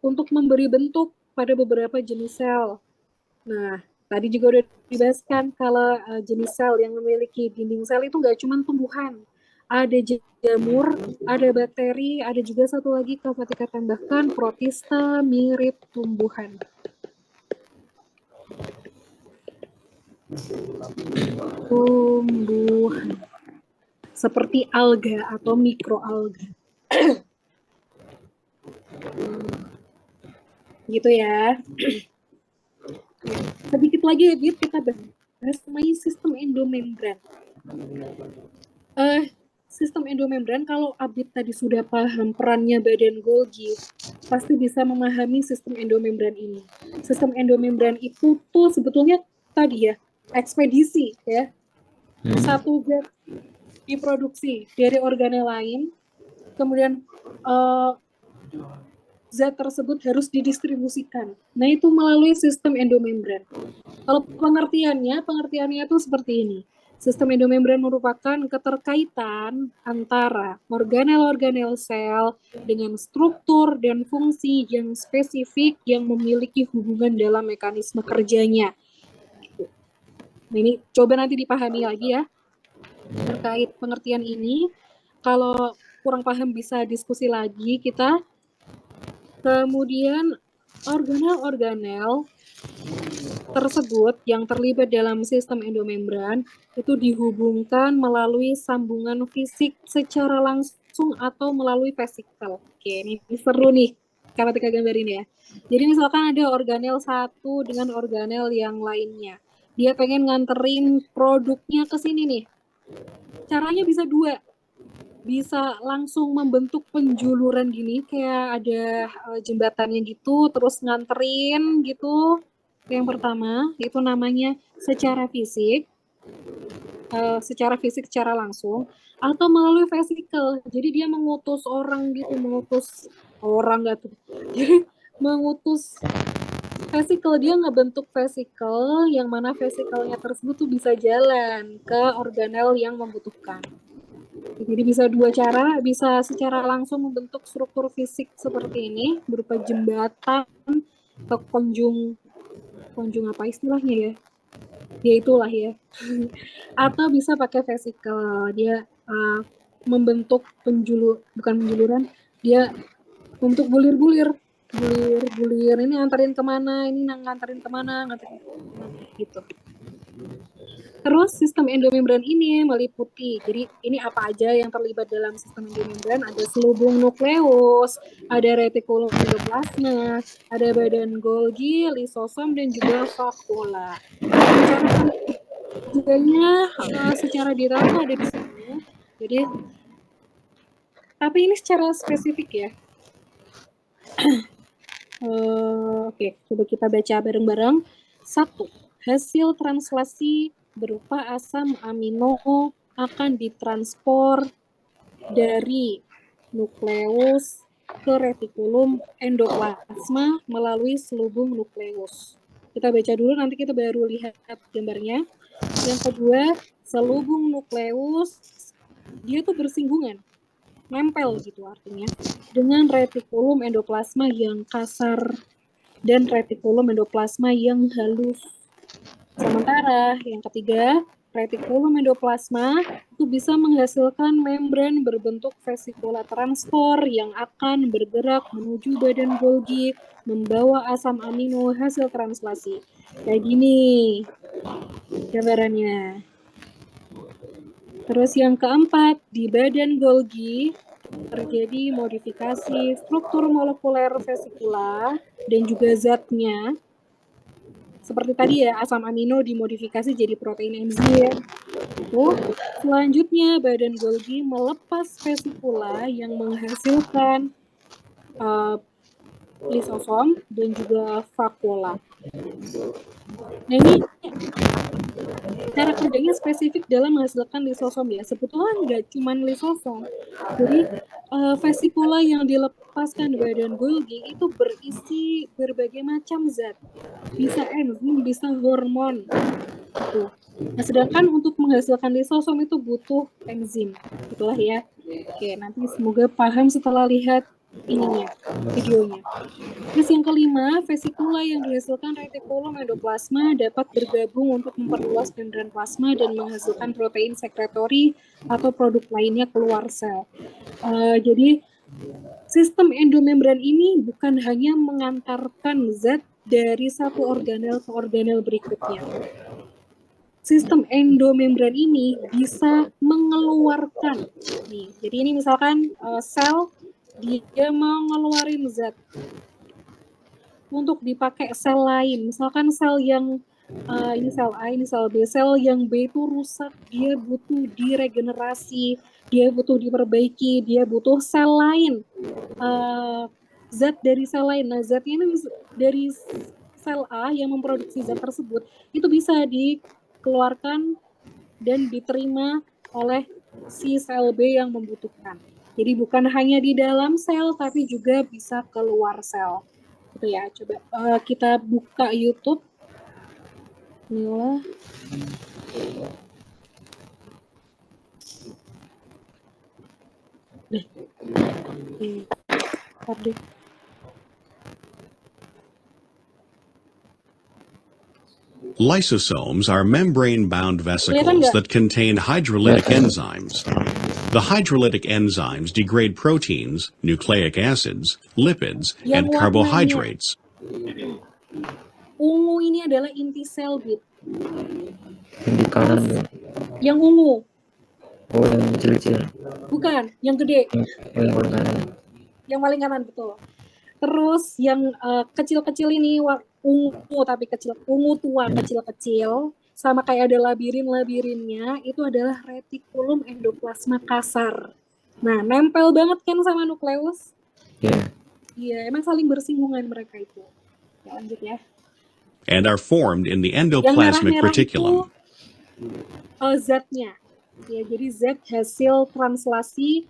untuk memberi bentuk pada beberapa jenis sel. Nah, tadi juga udah dibahaskan kalau jenis sel yang memiliki dinding sel itu nggak cuma tumbuhan. Ada jamur, ada bakteri, ada juga satu lagi kalau ketika tambahkan protista mirip tumbuhan. Tumbuhan seperti alga atau mikroalga. Gitu ya. Sedikit lagi ya, Bit, kita bahas mengenai sistem endomembran. Sistem endomembran, kalau Abid tadi sudah paham perannya badan Golgi, pasti bisa memahami sistem endomembran ini. Sistem endomembran itu tuh sebetulnya tadi ya, ekspedisi ya. Satu zat diproduksi dari organel lain, kemudian zat tersebut harus didistribusikan. Nah, itu melalui sistem endomembran. Kalau pengertiannya itu seperti ini. Sistem endomembran merupakan keterkaitan antara organel-organel sel dengan struktur dan fungsi yang spesifik yang memiliki hubungan dalam mekanisme kerjanya. Nah, ini coba nanti dipahami lagi ya terkait pengertian ini. Kalau kurang paham bisa diskusi lagi kita. Kemudian organel-organel tersebut yang terlibat dalam sistem endomembran itu dihubungkan melalui sambungan fisik secara langsung atau melalui vesikel. Oke, ini seru nih ketika gambar ini ya. Jadi misalkan ada organel satu dengan organel yang lainnya. Dia pengen nganterin produknya ke sini nih. Caranya bisa dua. Bisa langsung membentuk penjuluran gini, kayak ada jembatannya gitu, terus nganterin gitu. Yang pertama, itu namanya secara fisik, secara langsung, atau melalui vesikel. Jadi dia mengutus orang gitu, mengutus vesikel, dia ngebentuk vesikel, yang mana vesikelnya tersebut tuh bisa jalan ke organel yang membutuhkan. Jadi bisa dua cara, bisa secara langsung membentuk struktur fisik seperti ini, berupa jembatan ke konjung apa istilahnya ya? Ya itulah ya. Atau bisa pakai vesikel, dia membentuk bukan penjuluran, dia untuk bulir-bulir ini nganterin kemana, gitu. Terus sistem endomembran ini meliputi, jadi ini apa aja yang terlibat dalam sistem endomembran? Ada selubung nukleus, ada retikulum endoplasma, ada badan Golgi, lisosom, dan juga vakuola. Kerjanya secara detail itu ada di sini. Jadi, tapi ini secara spesifik ya. Oke, coba kita baca bareng-bareng. 1. Hasil translasi berupa asam amino akan ditranspor dari nukleus ke retikulum endoplasma melalui selubung nukleus. Kita baca dulu, nanti kita baru lihat gambarnya. Yang kedua, selubung nukleus, dia tuh bersinggungan, nempel gitu artinya, dengan retikulum endoplasma yang kasar dan retikulum endoplasma yang halus. Sementara yang ketiga, retikulum endoplasma itu bisa menghasilkan membran berbentuk vesicula transport yang akan bergerak menuju badan Golgi membawa asam amino hasil translasi. Kayak gini gambarannya. Terus yang keempat, di badan Golgi terjadi modifikasi struktur molekuler vesikula dan juga zatnya. Seperti tadi ya, asam amino dimodifikasi jadi protein enzim. Selanjutnya, badan Golgi melepas vesikula yang menghasilkan lisosom dan juga vakuola. Nah, ini cara kerjanya spesifik dalam menghasilkan lisosom ya. Sebetulnya nggak cuma lisosom. Jadi vesikula yang dilepaskan di badan Golgi itu berisi berbagai macam zat. Bisa enzim, bisa hormon. Tuh. Nah, sedangkan untuk menghasilkan lisosom itu butuh enzim. Itulah ya. Oke, nanti semoga paham setelah lihat ininya, videonya. Terus yang kelima, vesikula yang dihasilkan retikulum endoplasma dapat bergabung untuk memperluas membran plasma dan menghasilkan protein sekretori atau produk lainnya keluar sel. Jadi sistem endomembran ini bukan hanya mengantarkan zat dari satu organel ke organel berikutnya. Sistem endomembran ini bisa mengeluarkan nih. Jadi ini misalkan sel dia mau ngeluarin zat untuk dipakai sel lain. Misalkan sel yang ini sel A, ini sel B. Sel yang B itu rusak, dia butuh diregenerasi, dia butuh diperbaiki, dia butuh sel lain. Zat dari sel lain. Nah, zatnya ini dari sel A yang memproduksi zat tersebut itu bisa dikeluarkan dan diterima oleh si sel B yang membutuhkan. Jadi bukan hanya di dalam sel, tapi juga bisa keluar sel. Gitu ya. Coba kita buka YouTube. Inilah. Lysosomes are membrane-bound vesicles that contain hydrolytic enzymes. The hydrolytic enzymes degrade proteins, nucleic acids, lipids, and carbohydrates. Ungu ini adalah inti sel, Bit. Yang di kanan ya. Yang ungu. Oh, yang kecil-kecil. Bukan, yang gede. Yang paling kanan. Yang paling kanan, betul. Terus yang kecil-kecil ini ungu tapi kecil, ungu tua kecil-kecil, sama kayak ada labirin-labirinnya, itu adalah retikulum endoplasma kasar. Nah, nempel banget kan sama nukleus? Iya. Iya, emang saling bersinggungan mereka itu. Ya, lanjut ya. And are formed in the endoplasmic reticulum. Zatnya. Ya, jadi zat hasil translasi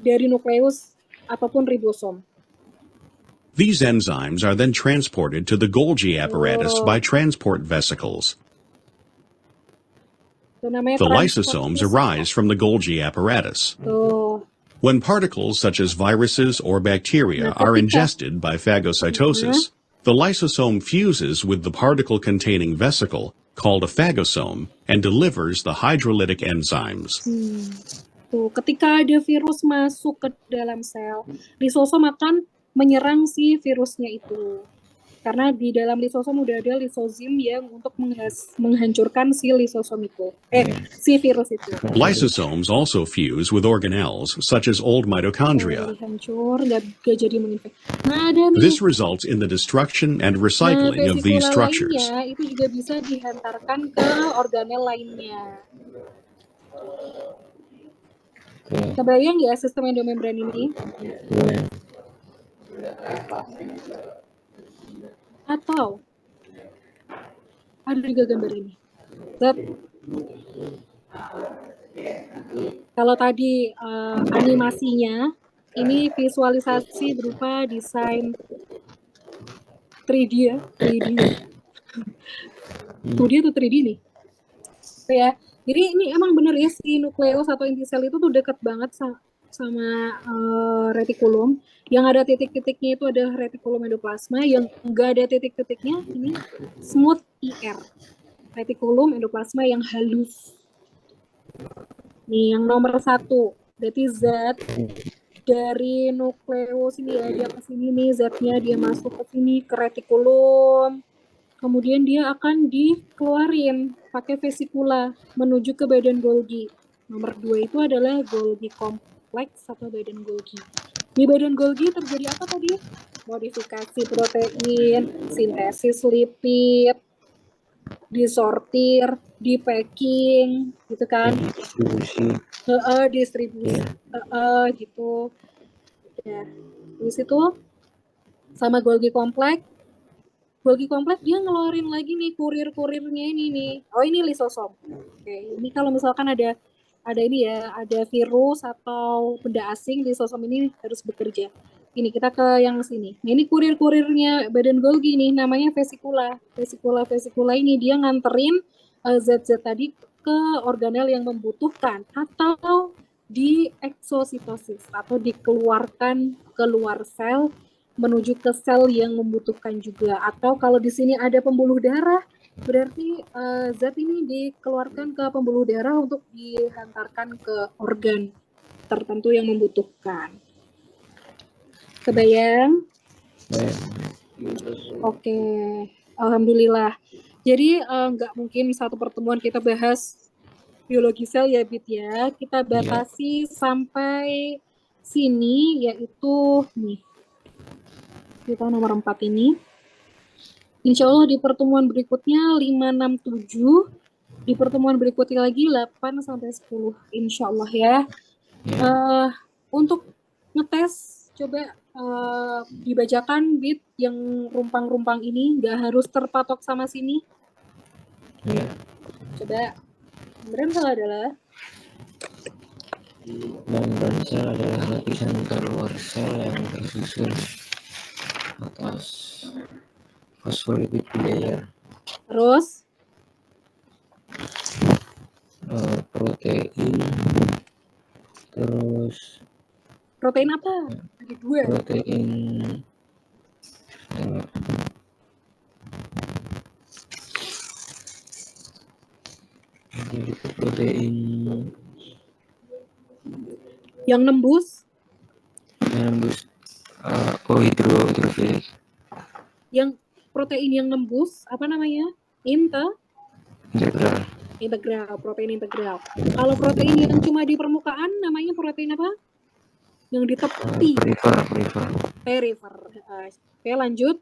dari nukleus ataupun ribosom. These enzymes are then transported to the Golgi apparatus by transport vesicles. The lysosomes arise from the Golgi apparatus. When particles such as viruses or bacteria are ingested by phagocytosis, the lysosome fuses with the particle-containing vesicle, called a phagosome, and delivers the hydrolytic enzymes. Ketika ada virus masuk ke dalam sel, lisosom akan menyerang si virusnya itu. Karena di dalam lisosom udah ada lisozim yang untuk menghancurkan si lisosom itu. Si virus itu. Lysosomes also fuse with organelles, such as old mitochondria. This results in the destruction and recycling of these structures. Itu juga bisa dihantarkan ke organel lainnya. Kebayang ya sistem endomembran ini? Atau ada juga gambar ini. Kalau tadi animasinya, ini visualisasi berupa desain 3D ya, 3D. 2D atau 3D nih? Ya, jadi ini emang bener ya si nukleus atau inti sel itu tuh dekat banget sama retikulum. Yang ada titik-titiknya itu adalah retikulum endoplasma, yang enggak ada titik-titiknya ini smooth IR. Retikulum endoplasma yang halus. Nih yang nomor 1, berarti zat dari nukleus ini ya, dia ke sini nih zatnya, dia masuk ke sini ke retikulum. Kemudian dia akan dikeluarin pakai vesikula menuju ke badan Golgi. Nomor 2 itu adalah Golgi kompleks atau badan Golgi. Di badan Golgi terjadi apa tadi? Modifikasi protein, sintesis lipid, disortir, di-packing, gitu kan? Distribusi, gitu. Ya, di situ sama Golgi kompleks. Golgi kompleks dia ngeluarin lagi nih kurir-kurirnya ini nih. Oh, ini lisosom. Oke, ini kalau misalkan ada ini ya, ada virus atau benda asing, lisosom ini harus bekerja. Ini kita ke yang sini. Nah, ini kurir-kurirnya badan Golgi nih, namanya vesikula. Vesikula ini dia nganterin zat-zat tadi ke organel yang membutuhkan atau di eksositosis atau dikeluarkan keluar sel menuju ke sel yang membutuhkan juga. Atau kalau di sini ada pembuluh darah, berarti zat ini dikeluarkan ke pembuluh darah untuk dihantarkan ke organ tertentu yang membutuhkan. Kebayang? Oke, alhamdulillah. Jadi nggak mungkin satu pertemuan kita bahas biologi sel ya, Bit ya. Kita batasi sampai sini, yaitu nih. Kita nomor 4 ini. Insya Allah di pertemuan berikutnya 5, 6, 7. Di pertemuan berikutnya lagi 8 sampai 10. Insya Allah ya. Untuk ngetes, coba dibacakan Bit yang rumpang-rumpang ini. Nggak harus terpatok sama sini. Coba. Membran sel adalah membran sel adalah lapisan terluar sel yang tersusun atas fosfolipid bilayer. terus Protein, terus protein apa? Ada 2. protein jadi protein Yang nembus hidrofilik. Yang protein yang nembus apa namanya? Integral, protein integral. Kalau protein yang cuma di permukaan namanya protein apa? Yang di tepi. Perifer. Oke, lanjut.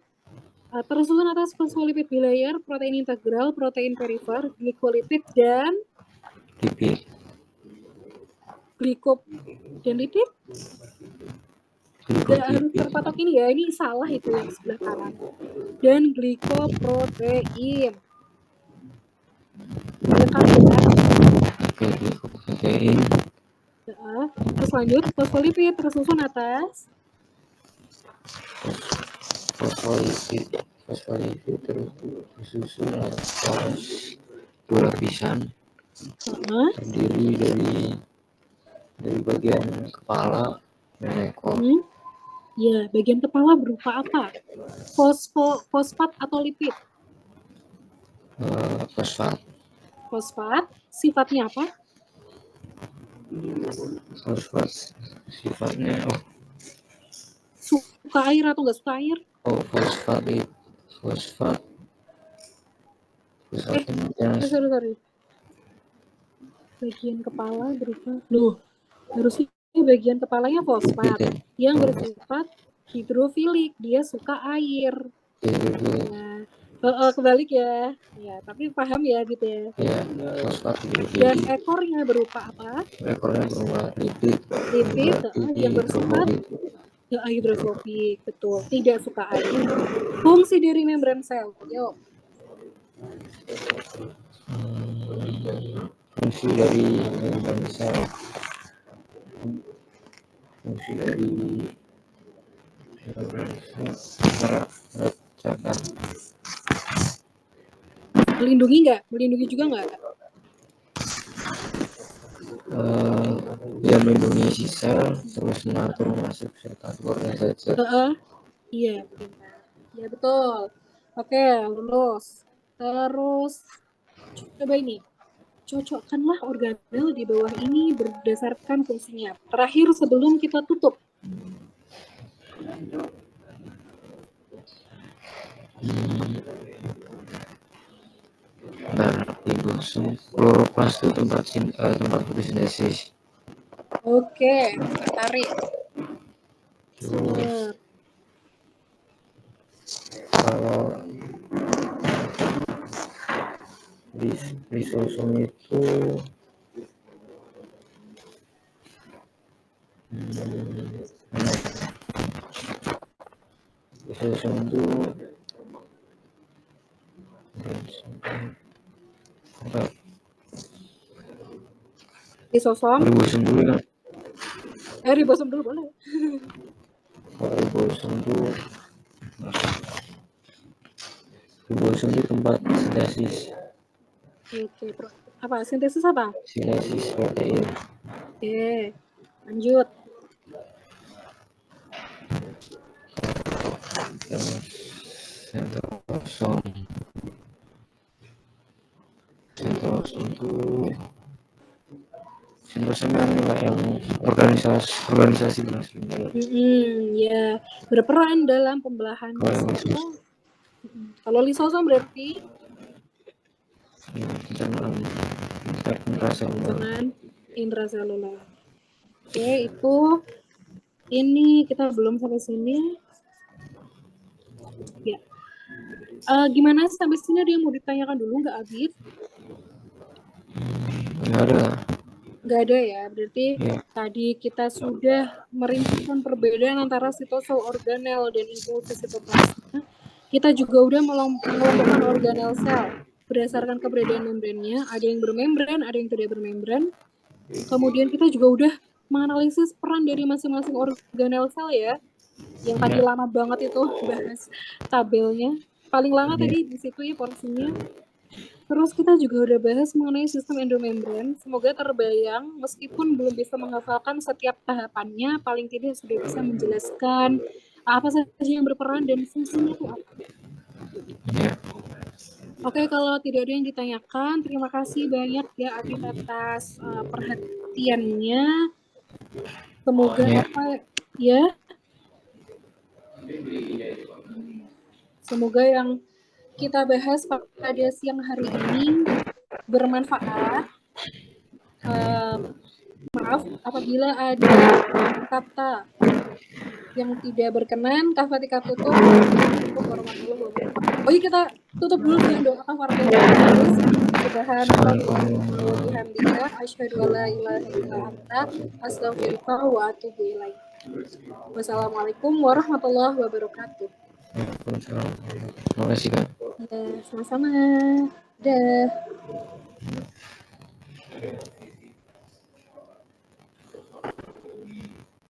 Tersusun atas fosfolipid bilayer, protein integral, protein perifer, glikolipid dan lipid. Dan lipid? Tidak harus terpatok ini ya, ini salah itu yang sebelah kanan. Dan glikoprotein. Lengkap ya. Glikoprotein. Terus lanjut, fosfolipid tersusun atas fosfolipid tersusun atas 2 lapisan. Terdiri dari bagian kepala dan ekor. Ya, bagian kepala berupa apa? Fosfat atau lipid? Fosfat. Sifatnya apa? Fosfat sifatnya suka air atau nggak suka air? Fosfat. Sorry. Bagian kepala berupa harusnya bagian kepalanya fosfat yang bersifat hidrofilik, dia suka air. Kebalik ya. Ya, tapi paham ya gitu ya. Fosfat hidrofilik. Dan ekornya berupa apa? Ekornya berupa lipid yang bersifat hidrofobik, betul. Tidak suka air. Fungsi dari membran sel. Yuk. Fungsi dari membran sel. Melindungi nggak? Melindungi juga nggak? Dia melindungi sel, terus mengatur masuk serta keluarnya zat-zat. Iya, ya betul. Oke, lulus. Terus coba ini. Cocokkanlah organel di bawah ini berdasarkan fungsinya. Terakhir sebelum kita tutup. Ribosum, kloroplas itu tempat fotosintesis. Oke, tarik. Kalau risosum itu Ribosom dulu kan? Ribosom dulu boleh. Ribosom itu tempat sintesis. Oke, apa? Sintesis apa? Sintesis protein. Oke, lanjut. Sentosom itu Sentosom yang organisasi Ya, berperan dalam pembelahan lisosom. Kalau lisosom berarti Pencernaan intraseluler. Oke, itu ini kita belum sampai sini. Ya. Gimana sampai sini ada yang mau ditanyakan dulu nggak, Abid? Nggak ada ya, berarti tadi kita sudah merincikan perbedaan antara sitosol organel dan inklusi sitoplasma. Kita juga udah mengelompokkan organel sel berdasarkan keberadaan membrannya, ada yang bermembran, ada yang tidak bermembran. Kemudian kita juga udah menganalisis peran dari masing-masing organel sel ya, yang tadi lama banget itu bahas tabelnya. Paling lama tadi di situ ya porsinya. Terus kita juga udah bahas mengenai sistem endomembran. Semoga terbayang, meskipun belum bisa menghafalkan setiap tahapannya, paling tidak sudah bisa menjelaskan apa saja yang berperan dan fungsinya itu apa. Oke, kalau tidak ada yang ditanyakan, terima kasih banyak ya Adit atas perhatiannya. Semoga semoga yang kita bahas pada siang hari ini bermanfaat. Maaf apabila ada kata yang tidak berkenan, Kafatika tutup. Oh iya, kita tutup dulu dengan doa kafaratul majelis. Subhanallah bihamdika asyhadu alla ilaha illa anta astaghfiruka wa atubu ilaik. Wassalamualaikum warahmatullahi wabarakatuh. Terima kasih Kak. Ya, sama-sama. Dah.